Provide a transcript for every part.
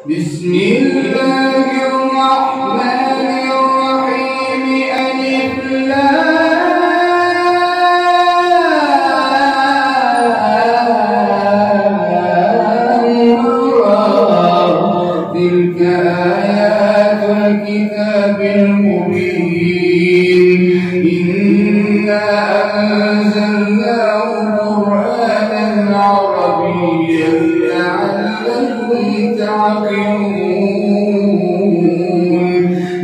بسم الله الرحمن الرحيم. ألف لام را. تلك آيات الكتاب المبين. إنا أنزلناه قرآنا عربيا لعلكم تعقلون.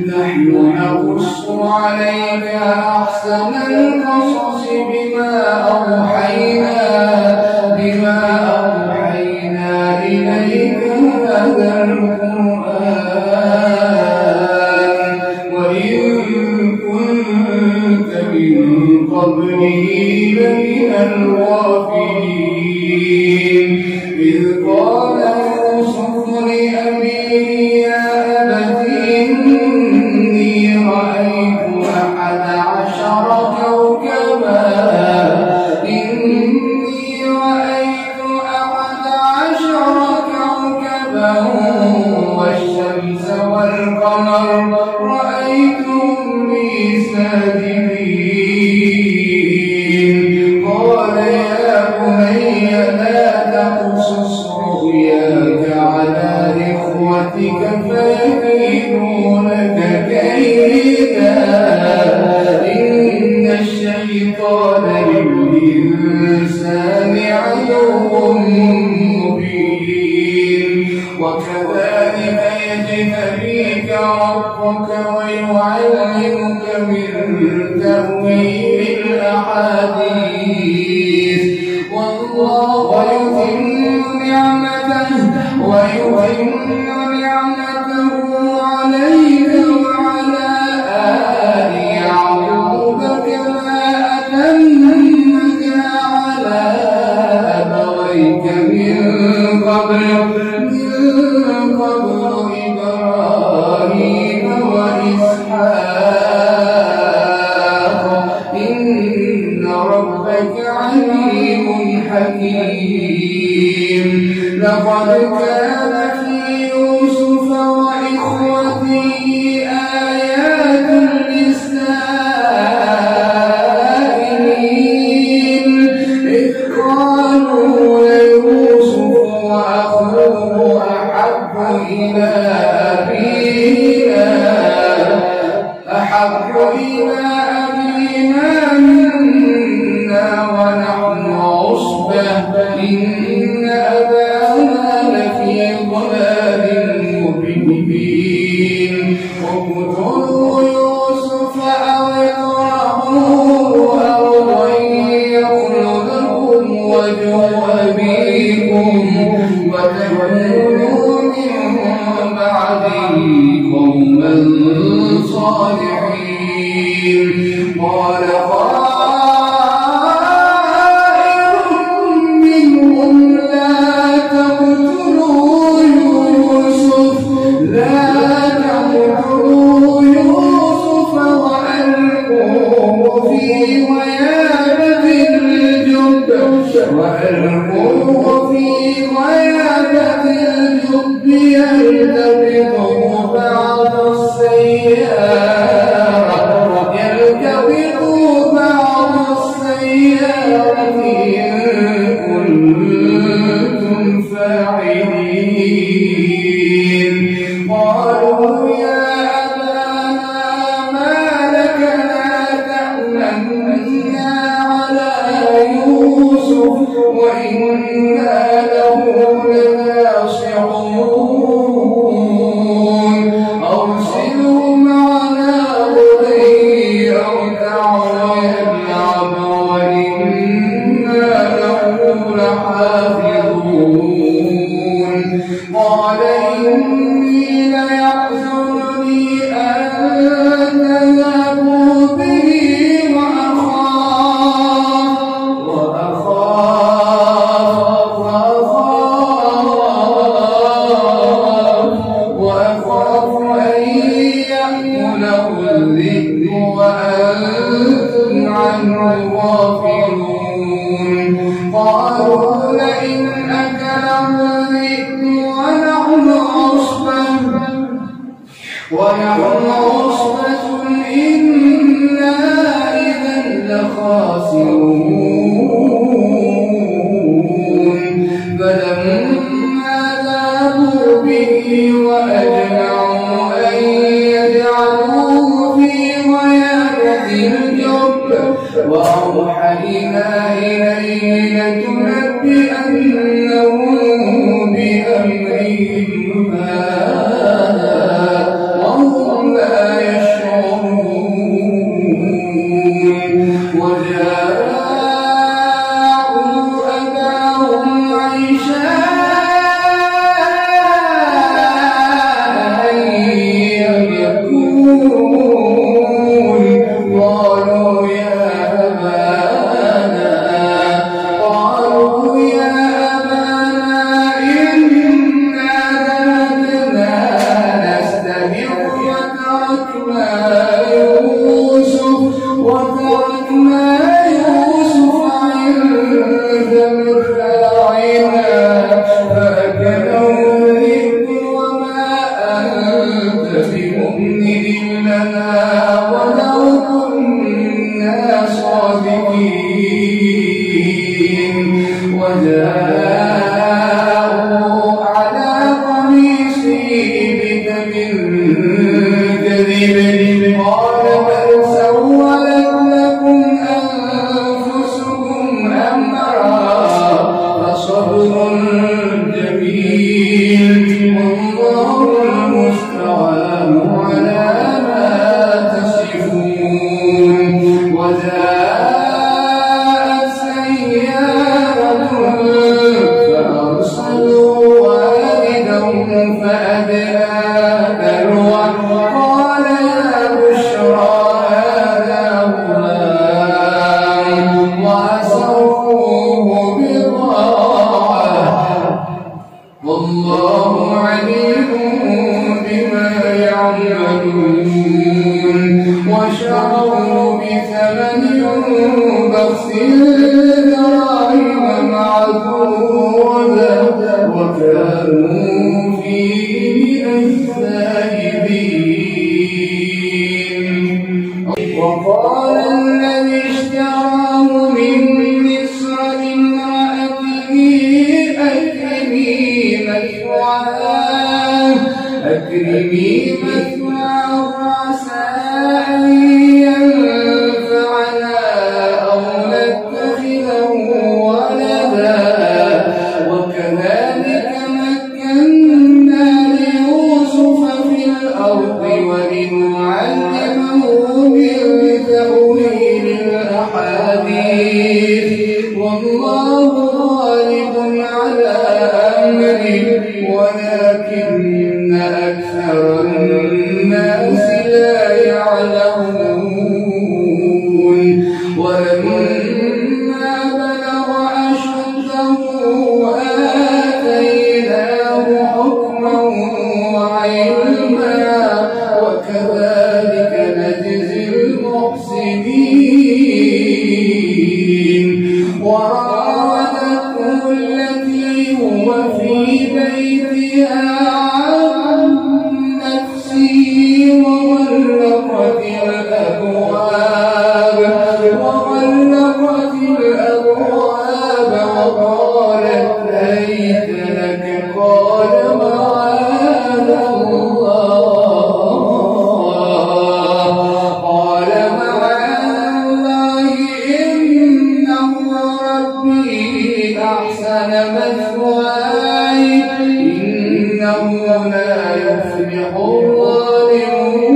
نحن نقص عليك أحسن القصص بما أوحينا إليك هذا القرآن وإن كنت من قبله لمن الغافلين. إذ قال يوسف لأبيه يا أبت إني رأيت 11 كوكبا والشمس والقمر رأيتهم لي ساجدين. قال يا بني لا تقصص رؤياك على إخوتك فيكيدوا لك كيدا إن الشيطان للإنسان عدو مبين. وكذلك يجتبيك ربك ويعلمك من تأويل الأحاديث ويتم نعمته عليك وعلى آل يعقوب كما أتمها على أبويك من قبل إبراهيم وإسحاق إن ربك عليم حكيم. لقد كان في يوسف وإخوته آيات للسائلين إذ قالوا ليوسف وأخوه أحب إلى أبينا منا ونحن عصبة إن أبانا لفي ضلال مبين. اقتلوا يوسف أو اطرحوه أرضا يخل لكم وجه أبيكم وتكونوا من بعده قوما صالحين. قال قائل منهم لا تقتلوا يوسف وألقوه في غيابة الجب يلتقطه بعض السيارة إن كنتم فاعلين. قالوا يا أبانا ما لك لا تأمنا على يوسف وإنا له لناصحون. أرسله معنا غدا يرتع ويلعب وإنا له لحافظون. قال إني ليحزنني أن تذهبوا به وأخاف أن يأكله الذئب وأنتم عنه غافلون. قالوا لئن أكله الذئب ونحن عصبة ونحن عصبة إنا إذا لخاسرون فلما ذهبوا به وأجمعوا أن يجعلوه في غيابة الجب وأوحينا إليه لتنبئنهم بأمرهم هذا وهم لا يشعرون وجاءوا أباهم عشاء يبكون قالوا يا أبانا إنا ذهبنا نستبق وتركنا يوسف عند متاعنا فأكله الذئب وما أنت بمؤمن لنا ولو كنا صادقين وجاءوا على قميصه بدم كذب قال بل سولت لكم أنفسكم أمرا فصبر جميل والله المستعان على ما تصفون وجاءت سيارة فأرسلوا والدهم فأدلى دلوه قال يا بشرى هذا غلام وأسروه بضاعة والله عليم بما يعملون وشروا بثمن بخس دراهم معدودة وكانوا فيه الزاهدين وقال الذي اشتراه من مصر لامرأته أكرمي مثواه عسى أن ينفعنا أو نتخذه ولدا وكذلك مكنا ليوسف في الأرض ولنعلمه من تأويل الأحاديث والله غالب على أمره ولكن أكثر الناس لا يعلمون ولما بلغ أشده آتيناه حكما وعلما وكذلك نجزي المحسنين وراودته التي هو في بيتها عن نفسه وغلقت الأبواب وقالت هيت لك قال معاذ الله إنه ربي أحسن مثواي إنه لا يفلح الظالمون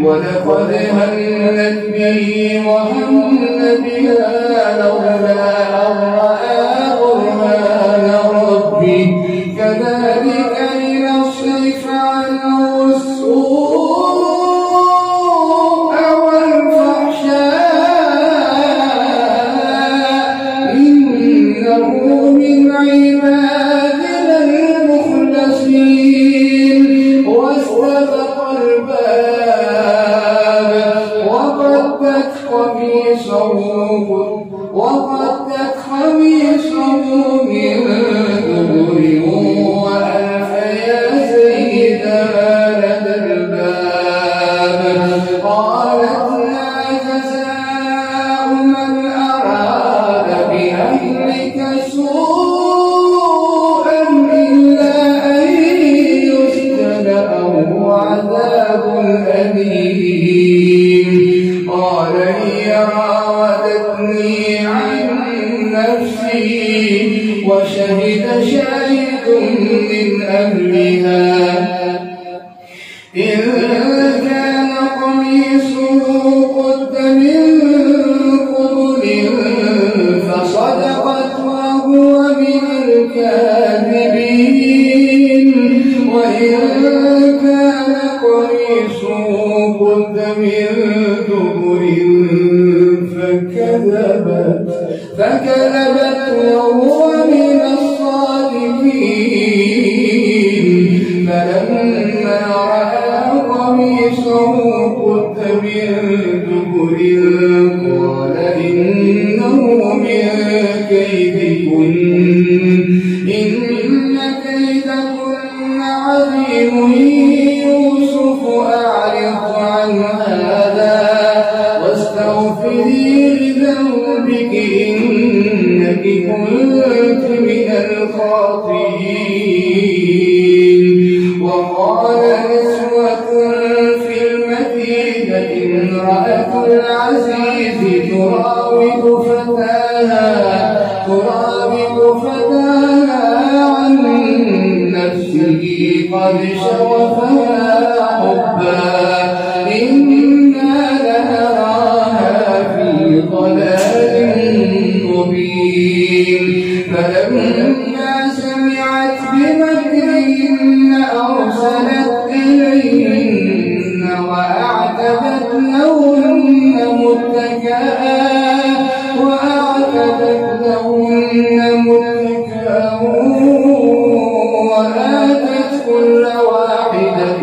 ولقد همت به وهم بها لولا أن رأى برهان ربه كذلك لنصرف عنه السوء والفحشاء إنه من عبادنا المخلصين واستبق الباب وقدت قميصه من دبر وألف وإن كان قميصه قد من دبر فكذبت وهو من الصادقين. فلما رأى قميصه قد من دبر قال إنه من كيدكن إن كيدكن عظيم. يوسف أعرض عن هذا واستغفري لذنبك إنك كنت من الخاطئين. وقال نسوة في المدينة امرأة العزيز تراود فتاها عن نفسه قد شغفها حبا إنا لنراها في ضلال مبين. فلما سمعت بمكرهن أرسلت إليهن وأعتدت لهن متكئا وآتت كل واحدة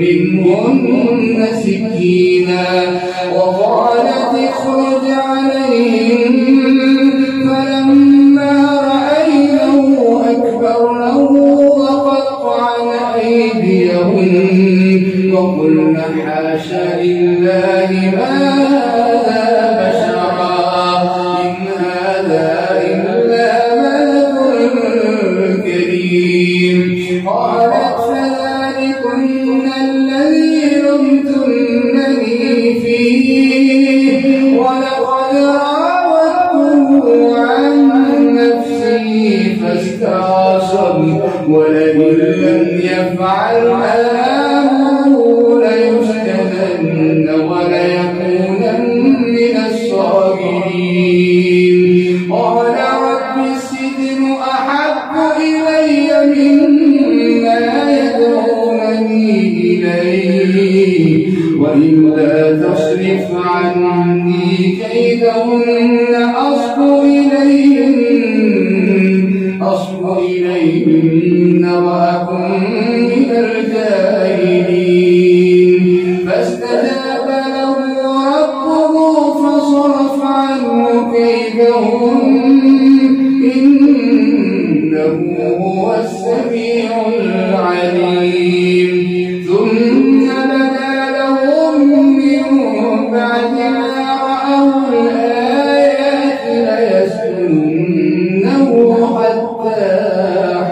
منهن سكينا وقالت اخرج عليهم. فلما رأينه أكبرنه وقطعن أيديهن وقلن حاش لله ما هذا بشرا إن هذا إلا ملك كريم. قالت فذلكن الذي لمتنني فيه ولقد راودته عن نفسه فاستعصم ولئن لم يفعل ما آمره ليسجنن وليكونن من الصاغرين. قال رب السجن أحب إلي مما يدعونني إليه وإلا تصرف عني كيدهن أصب إليهن وأكن من الجاهلين. فاستجاب له ربه فصرف عنه كيدهن إنه هو السميع العليم. ثم بدا لهم من بعد ما رأوا الآيات ليسجننه حتى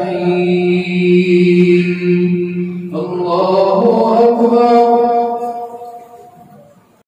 حين. الله أكبر.